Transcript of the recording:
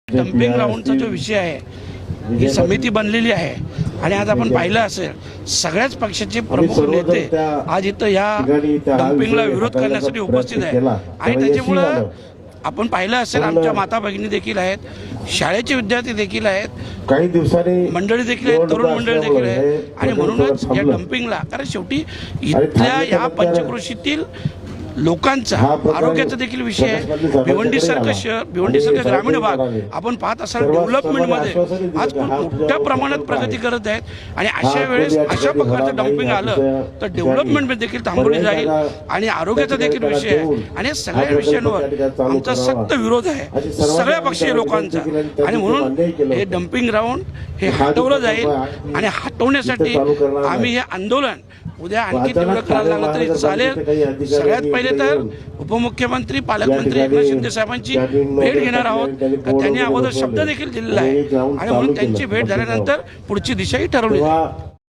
Dumping ग्राउंडचा जो विषय आहे, ही समिती बनलेली आहे आणि आज आपण पाहिलं असेल सगळ्याच पक्षाचे प्रमुख नेते आज इथं या डम्पिंगला विरोध करण्यासाठी उपस्थित आहेत आणि त्याच्यामुळं आपण पाहिलं असेल आमच्या माता भगिनी देखील आहेत, शाळेचे विद्यार्थी देखील आहेत, काही दिवसांनी मंडळी देखील आहेत, तरुण मंडळी देखील आहेत आणि म्हणूनच या डम्पिंगला, कारण शेवटी इथल्या या पंचक्रोशीतील लोकांचा आरोग्याचा देखील विषय आहे। भिवंडीसारखं शहर, भिवंडीसारखं ग्रामीण भाग आपण पाहत असाल डेव्हलपमेंटमध्ये आज खूप मोठ्या प्रमाणात प्रगती करत आहेत आणि अशा वेळेस अशा प्रकारचं डम्पिंग आलं तर डेव्हलपमेंट देखील थांबवली जाईल आणि आरोग्याचा देखील विषय आहे आणि सगळ्या विषयांवर आमचा सक्त विरोध आहे सगळ्या पक्षीय लोकांचा आणि म्हणून हे डम्पिंग ग्राउंड हे हटवलं जाईल आणि हटवण्यासाठी आम्ही हे आंदोलन उद्या आणखी तीव्र करायला लागलं तरी चालेल। सगळ्यात पहिले तर उपमुख्यमंत्री पालकमंत्री एकनाथ शिंदे साहेबांची भेट घेणार आहोत, त्यांनी अगोदर शब्द देखील दिलेला आहे आणि म्हणून त्यांची भेट झाल्यानंतर पुढची दिशाही ठरवली जाईल।